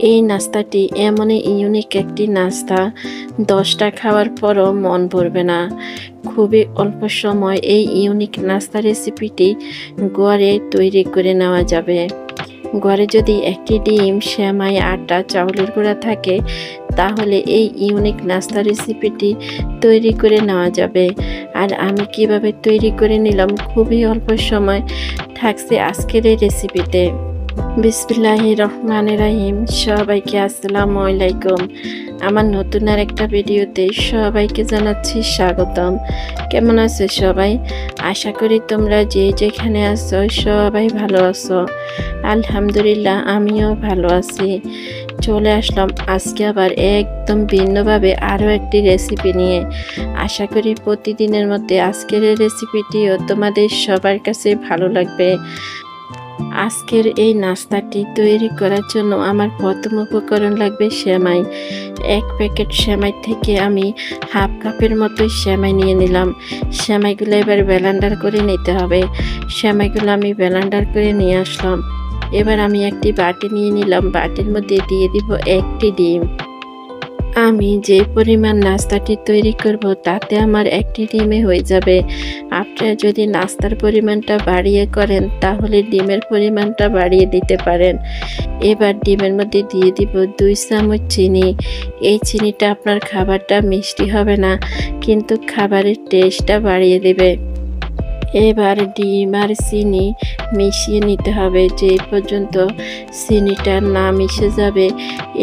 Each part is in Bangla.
এই নাস্তাটি এমনই ইউনিক একটি নাস্তা, 10টা খাওয়ার পরও মন ভরবে না। খুবই অল্প সময় এই ইউনিক নাস্তা রেসিপিটি ঘরে তৈরি করে নেওয়া যাবে। ঘরে যদি একটি ডিম, সেমাই, আটা, চাউলের গুঁড়া থাকে তাহলে এই ইউনিক নাস্তা রেসিপিটি তৈরি করে নেওয়া যাবে। আর আমি কিভাবে তৈরি করে নিলাম খুবই অল্প সময় থাকছে আজকের এই রেসিপিতে। বিসমিল্লাহির রহমানির রহিম। সবাইকে আসসালামু আলাইকুম। আমার নতুন আর একটা ভিডিওতে সবাইকে জানাচ্ছি স্বাগতম। কেমন আছো সবাই? আশা করি তোমরা যে যেখানে আছো সবাই ভালো আছো। আলহামদুলিল্লাহ আমিও ভালো আছি। চলে আসলাম আজকে আবার একদম ভিন্নভাবে আরও একটি রেসিপি নিয়ে। আশা করি প্রতিদিনের মধ্যে আজকের এই রেসিপিটিও তোমাদের সবার কাছে ভালো লাগবে। আজকের এই নাস্তাটি তৈরি করার জন্য আমার প্রথম উপকরণ লাগবে সেমাই। 1 প্যাকেট সেমাই থেকে আমি হাফ কাপের মতো সেমাই নিয়ে নিলাম। সেমাইগুলো এবার ব্লেন্ডার করে নিতে হবে। সেমাইগুলো আমি ব্লেন্ডার করে নিয়ে আসলাম। এবার আমি একটি বাটি নিয়ে নিলাম। বাটির মধ্যে দিয়ে দিব একটি ডিম। আমি যে পরিমাণ নাস্তাটি তৈরি করব তাতে আমার একটি ডিমে হয়ে যাবে। আপনারা যদি নাস্তার পরিমাণটা বাড়িয়ে করেন তাহলে ডিমের পরিমাণটা বাড়িয়ে দিতে পারেন। এবার ডিমের মধ্যে দিয়ে দিব 2 চামচ চিনি। এই চিনিটা আপনার খাবারটা মিষ্টি হবে না, কিন্তু খাবারের টেস্টটা বাড়িয়ে দেবে। এবার ডিম আর চিনি মিশিয়ে নিতে হবে। যে পর্যন্ত চিনিটা না মিশে যাবে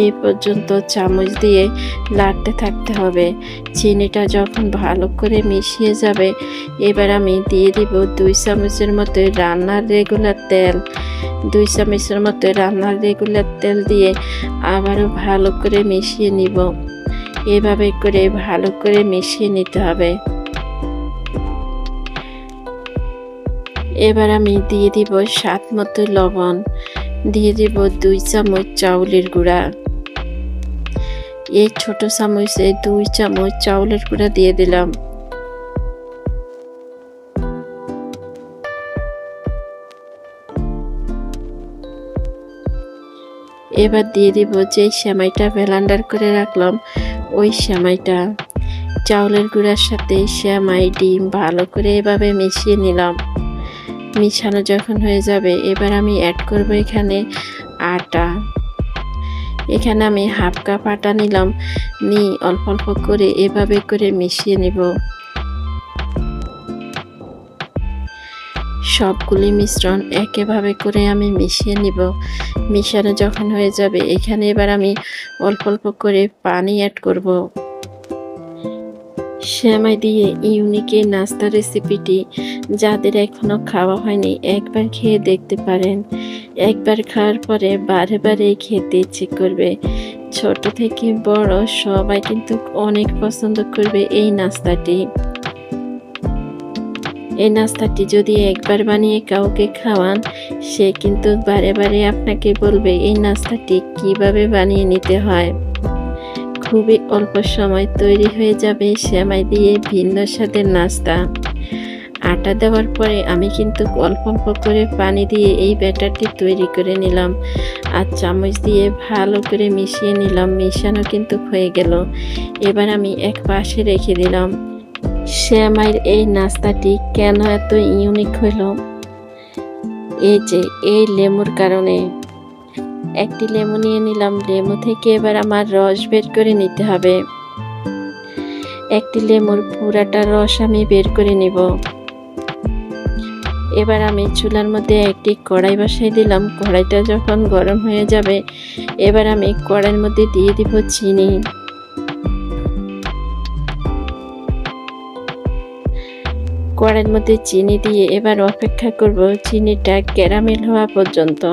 এই পর্যন্ত চামচ দিয়ে নাড়তে থাকতে হবে। চিনিটা যখন ভালো করে মিশিয়ে যাবে এবার আমি দিয়ে দিব 2 চামচের মতো রান্নার রেগুলার তেল। 2 চামচের মতো রান্নার রেগুলার তেল দিয়ে আবারও ভালো করে মিশিয়ে নিব। এভাবে করে ভালো করে মিশিয়ে নিতে হবে। এবার আমি দিয়ে দিব স্বাদ মতো লবণ, দিয়ে দিব 2 চামচ চাউলের গুঁড়া। এই ছোট চামচে 2 চামচ চাউলের গুঁড়া দিয়ে দিলাম। এবার দিয়ে দিব যে সেমাইটা ব্লেন্ডার করে রাখলাম ওই সেমাইটা। চাউলের গুঁড়ার সাথে সেমাই, ডিম ভালো করে এভাবে মিশিয়ে নিলাম। মিশানো যখন হয়ে যাবে এবার আমি অ্যাড করব এখানে আটা। এখানে আমি হাফ কাপ আটা নিলাম। অল্প অল্প করে এভাবে করে মিশিয়ে নিব। সবগুলি মিশ্রণ একইভাবে করে আমি মিশিয়ে নিব। মিশানো যখন হয়ে যাবে এখানে এবার আমি অল্প অল্প করে পানি অ্যাড করব। সেমাই দিয়ে ইউনিক এই নাস্তা রেসিপিটি যাদের এখনো খাওয়া হয়নি একবার খেয়ে দেখতে পারেন। একবার খাওয়ার পরে বারে বারে খেতে ইচ্ছে করবে। ছোট থেকে বড় সবাই কিন্তু অনেক পছন্দ করবে এই নাস্তাটি। এই নাস্তাটি যদি একবার বানিয়ে কাউকে খাওয়ান সে কিন্তু বারে বারে আপনাকে বলবে এই নাস্তাটি কিভাবে বানিয়ে নিতে হয়। খুবই অল্প সময় তৈরি হয়ে যাবে সেমাই দিয়ে ভিন্ন স্বাদের নাস্তা। আটা দেওয়ার পরে আমি কিন্তু অল্প অল্প করে পানি দিয়ে এই ব্যাটারটি তৈরি করে নিলাম আর চামচ দিয়ে ভালো করে মিশিয়ে নিলাম। মিশানো কিন্তু হয়ে গেল। এবার আমি এক পাশে রেখে দিলাম। সেমাইয়ের এই নাস্তাটি কেন এত ইউনিক হইল? এই যে এই লেবুর কারণে। একটি লেবু নিয়ে নিলাম। লেবু থেকে এবার আমার রস বের করে নিতে হবে। একটি লেবুর পুরাটা রস আমি বের করে নিব। এবার আমি চুলার মধ্যে একটি কড়াই বসাই দিলাম। কড়াইটা যখন গরম হয়ে যাবে এবার আমি কড়াইয়ের মধ্যে দিয়ে দিব চিনি। কড়াইয়ের মধ্যে চিনি দিয়ে এবার অপেক্ষা করব চিনিটা ক্যারামেল হওয়া পর্যন্ত।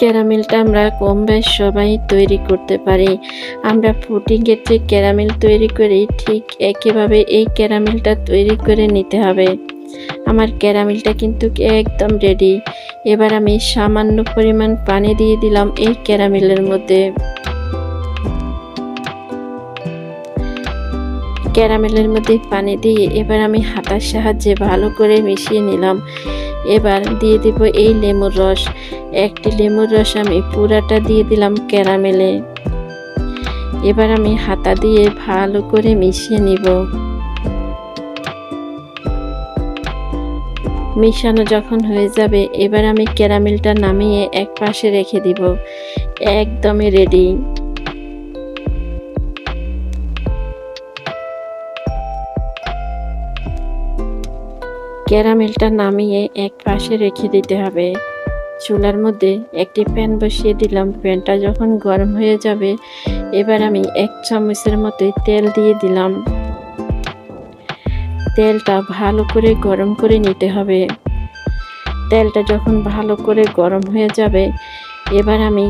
ক্যারামেলটা আমরা কম বেশ সবাই তৈরি করতে পারি। আমরা পুডিংয়ের যে ক্যারামেল তৈরি করি ঠিক একইভাবে এই ক্যারামেলটা তৈরি করে নিতে হবে। আমার ক্যারামেলটা কিন্তু একদম রেডি। এবার আমি সামান্য পরিমাণ পানি দিয়ে দিলাম এই ক্যারামেলের মধ্যে। ক্যারামেলের মধ্যে পানি দিয়ে এবার আমি হাতার সাহায্যে ভালো করে মিশিয়ে নিলাম। এবার দিয়ে দিব এই লেবুর রস। একটি লেবুর রস আমি পুরাটা দিয়ে দিলাম ক্যারামেলে। এবার আমি হাতা দিয়ে ভালো করে মিশিয়ে নিব। মিশানো যখন হয়ে যাবে এবার আমি ক্যারামেলটা নামিয়ে এক পাশে রেখে দিব। একদমই রেডি। ক্যারামেলটা নামিয়ে এক পাশে রেখে দিতে হবে। চুলার মধ্যে একটি প্যান বসিয়ে দিলাম। প্যানটা যখন গরম হয়ে যাবে এবার আমি 1 চামচের মতো তেল দিয়ে দিলাম। তেলটা ভালো করে গরম করে নিতে হবে। তেলটা যখন ভালো করে গরম হয়ে যাবে এবার আমি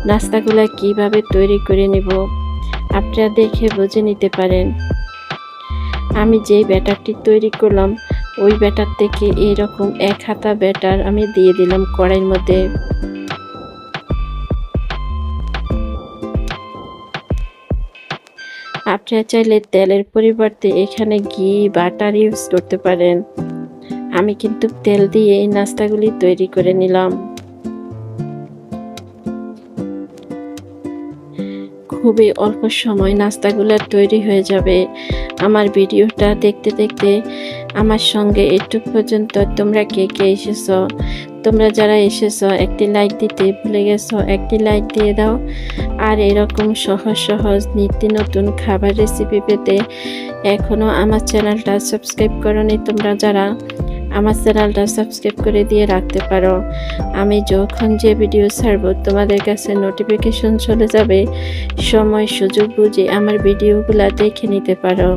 নাস্তাগুলো কিভাবে তৈরি করে নেব আপনারা দেখে বুঝে নিতে পারেন। আমি যেই ব্যাটারটি তৈরি করলাম ওই ব্যাটার থেকে এরকম 1 হাতা ব্যাটার আমি দিয়ে দিলাম কড়াইয়ের মধ্যে। আপনারা চাইলে তেলের পরিবর্তে এখানে ঘি বাটার ইউজ করতে পারেন। আমি কিন্তু তেল দিয়ে এই নাস্তাগুলি তৈরি করে নিলাম। খুবই অল্প সময় নাস্তাগুলো তৈরি হয়ে যাবে। আমার ভিডিওটা দেখতে দেখতে আমার সঙ্গে একটু পর্যন্ত তোমরা কে কে এসেছো? তোমরা যারা এসেছো একটি লাইক দিতে ভুলে গেছো, একটি লাইক দিয়ে দাও। আর এরকম সহজ সহজ নিত্য নতুন খাবার রেসিপি পেতে এখনও আমার চ্যানেলটা সাবস্ক্রাইব করোনি তোমরা যারা, আমার চ্যানেলটা সাবস্ক্রাইব করে দিয়ে রাখতে পারো। আমি যখন যে ভিডিও ছাড়বো তোমাদের কাছে নোটিফিকেশন চলে যাবে। সময় সুযোগ বুঝে আমার ভিডিওগুলো দেখে নিতে পারো।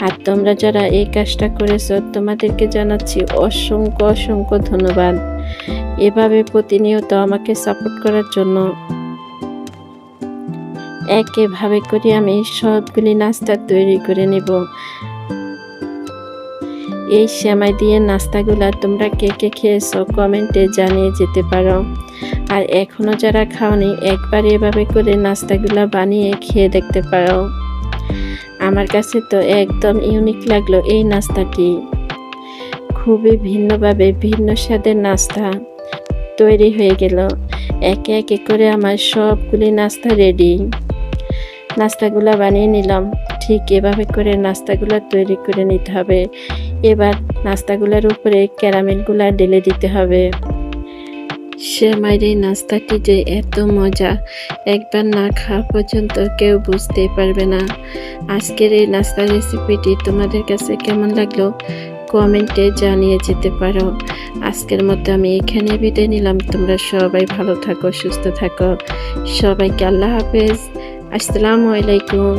আর তোমরা যারা এই কাজটা করেছো তোমাদেরকে জানাচ্ছি অসংখ্য অসংখ্য ধন্যবাদ। এভাবে প্রতিনিয়ত আমাকে সাপোর্ট করার জন্য। একইভাবে করে আমি সবগুলি নাস্তা তৈরি করে নেব। এই সেমাই দিয়ে নাস্তাগুলা তোমরা কে কে খেয়েছো কমেন্টে জানিয়ে যেতে পারো। আর এখনো যারা খাওনি একবার এভাবে করে নাস্তাগুলা বানিয়ে খেয়ে দেখতে পারো। আমার কাছে তো একদম ইউনিক লাগলো এই নাস্তাটি। খুবই ভিন্নভাবে ভিন্ন স্বাদের নাস্তা তৈরি হয়ে গেল। একে একে করে আমার সবগুলি নাস্তা রেডি। নাস্তাগুলা বানিয়ে নিলাম। ঠিক এভাবে করে নাস্তাগুলা তৈরি করে নিতে হবে। এবার নাস্তাগুলোর উপরে ক্যারামেলগুলা ঢেলে দিতে হবে। সেমাইয়ের এই নাস্তাটি যে এত মজা একবার না খাওয়া পর্যন্ত কেউ বুঝতেই পারবে না। আজকের এই নাস্তা রেসিপিটি তোমাদের কাছে কেমন লাগলো কমেন্টে জানিয়ে যেতে পারো। আজকের মতো আমি এখানে বিদায় নিলাম। তোমরা সবাই ভালো থাকো, সুস্থ থাকো। সবাইকে আল্লাহ হাফেজ। আসসালামু আলাইকুম।